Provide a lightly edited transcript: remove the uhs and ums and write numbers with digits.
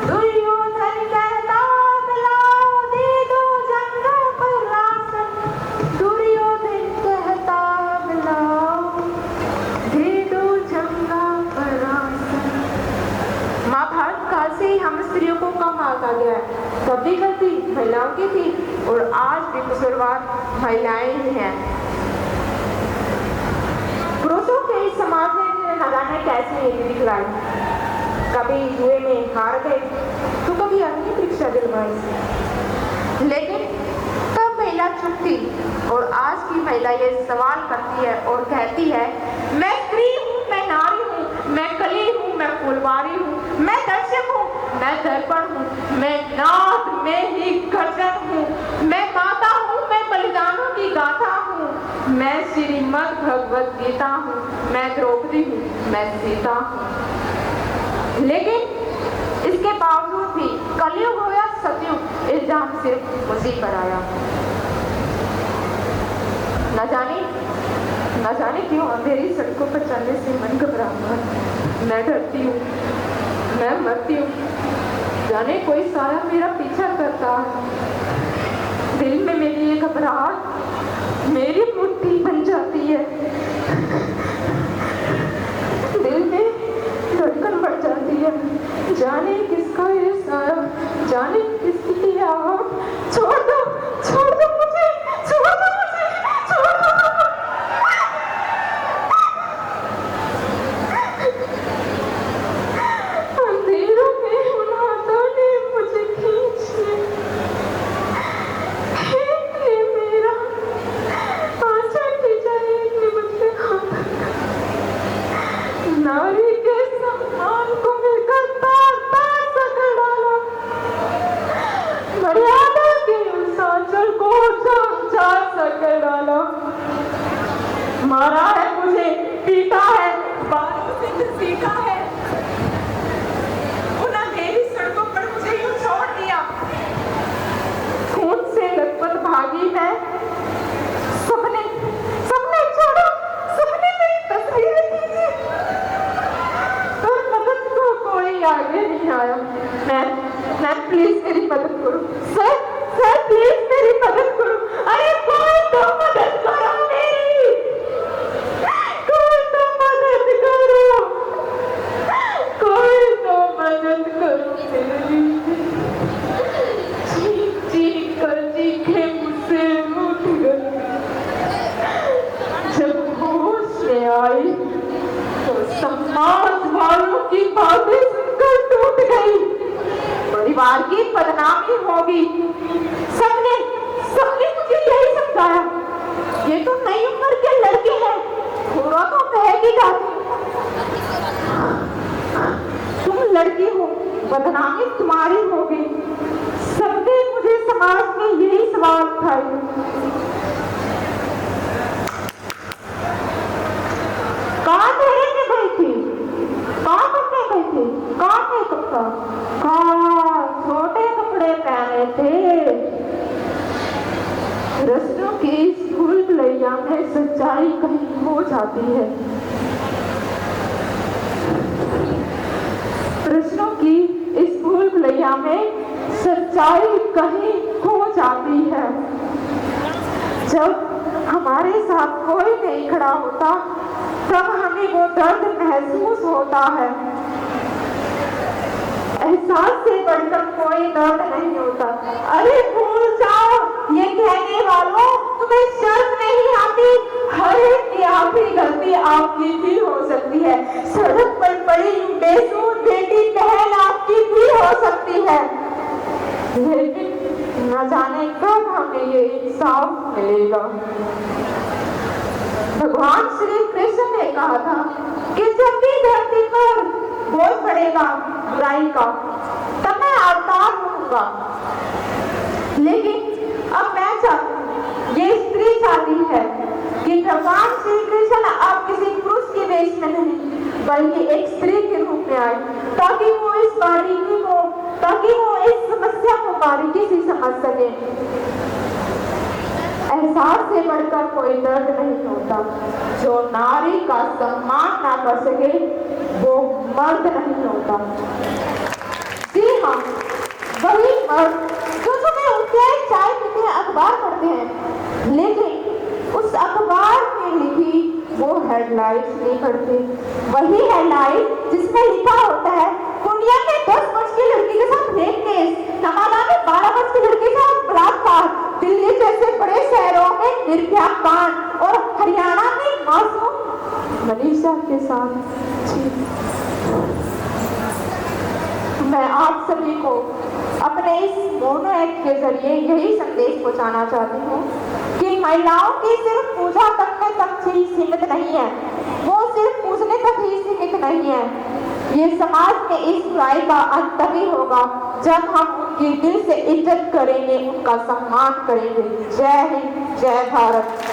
दुर्योधन कहता बलाओ दे दो जंगा पर राशन। दुर्योधन कहता बलाओ दे दो जंगा पर राशन। महाभारत काल से ही हम स्त्रियों को कम आंका गया है। कभी गलती महिलाओं की थी और आज भी कसूरवार महिलाएं ही हैं। पुरुषों के इस समाज ने न जाने कैसी नीति दिखलाई। कभी जुए में हार गए तो कभी अन्य परीक्षा दिलवाई। लेकिन तब महिला चुप थी और आज की महिला ये सवाल करती है और कहती है, मैं स्त्री हूँ, मैं नारी हूँ, मैं कली हूँ, मैं फुलवारी हूँ, मैं दर्शक हूँ, मैं दर्पण हूँ, मैं नाद में ही गर्जन हूँ, मैं माता हूँ, मैं बलिदानों की गाथा हूँ, मैं श्रीमद् भगवत गीता हूँ, मैं द्रौपदी हूँ, मैं सीता हूँ। लेकिन इसके बावजूद भी कलयुग हो या सतयुग, इल्जाम सिर्फ उसी पर आया। न जाने क्यों अंधेरी सड़कों पर चलने से मन घबराता है। मैं डरती हूँ, मैं मरती हूँ, जाने कोई साया मेरा पीछा करता है। दिल में मेरी ये घबराहट मेरी मुट्ठी बन जाती है। दिल में धड़कन बढ़ जाती है। जाने किसका ये साया, जाने किसकी ये आहट। छोड़ दो मुझे, छोड़ दो मुझे, छोड़ दो। अंधेरों में उन हाथों ने मुझे खींच लिया, मेरा आंचल खींचा एक मुझसे नारी के सम्मान को मिलकर तार तार सा कर डाला। मर्यादा के उस आंचल को चार सा कर डाला। मारा है मुझे, पीटा है, बालों से सीखा है, उन अंधेरी सड़कों पर मुझे यूं छोड़ दिया। खून से लथपथ भागी मैं, सपने सपने छोड़ो, सपने मेरी तस्वीरें खींची, पर मदद को कोई आगे नहीं आया। मैं प्लीज मेरी मदद करो सर, सर प्लीज मेरी मदद करो। अरे कोई तो मदद करो मेरी, कोई तो मदद करो, कोई तो मदद करो मेरी। चीख चीख कर चीखे मुझसे उठ गई। जब होश में आई तो समाज वालों की बातें सुनकर टूट गई। परिवार की बदनामी होगी। सबने मुझे यही समझाया, ये तो नई उम्र के लड़के हैं, थोड़ा तो बहकी जाती, तुम लड़की हो, बदनामी तुम्हारी होगी। सबने मुझे समाज में यही सवाल उठाए। कहाँ तेरे में गई थी, कहाँ करने गई थी, कहाँ मेकअप था, कहाँ छोटे कपड़े पहने थे। रस्तों की स्कूल भुलैया में सच्चाई कहीं हो जाती है। प्रश्नों की स्कूल भुलैया में सच्चाई कहीं हो जाती है। जब हमारे साथ कोई नहीं खड़ा होता तब हमें वो दर्द महसूस होता है। एहसास से बढ़कर कोई दर्द नहीं होता। अरे भूल जाओ ये कहने वालों, तुम्हें शर्म नहीं आती? हर एक की आखिरी गलती आपकी भी हो सकती है। सड़क पर पड़ी बेसूर बेटी बहन आपकी भी हो सकती है। लेकिन न जाने कब हमें ये इंसाफ मिलेगा। भगवान श्री कृष्ण ने कहा था कि जब भी धरती पर बोझ पड़ेगा बुराई का तब मैं अवतार होऊंगा। लेकिन अब मैं चाहती हूँ, ये स्त्री चाहती है कि भगवान श्री कृष्ण अब किसी पुरुष के वेश में नहीं बल्कि एक स्त्री के रूप में आए, ताकि वो इस बारीकी को, ताकि वो इस समस्या को बारीकी से समझ सके। एहसास से बढ़कर कोई दर्द नहीं होता। जो नारी का सम्मान ना कर सके वो मर्द नहीं होता। जी हाँ, जिसमें लिखा होता है कुंडिया में 10 वर्ष की लड़की के साथ रेप केस, नवादा में 12 वर्ष की लड़की के साथ बलात्कार, दिल्ली जैसे बड़े शहरों में निर्भया कांड और हरियाणा में मासूम मनीषा के साथ छीन। मैं आप सभी को अपने इस मोनो एक्ट के जरिए यही संदेश पहुंचाना चाहती हूँ कि महिलाओं की सिर्फ पूजा करने तक ही सीमित नहीं है, वो सिर्फ पूजने तक ही सीमित नहीं है। ये समाज में इस बुराई का अंत तभी होगा जब हम उनकी दिल से इज्जत करेंगे, उनका सम्मान करेंगे। जय हिंद, जय भारत।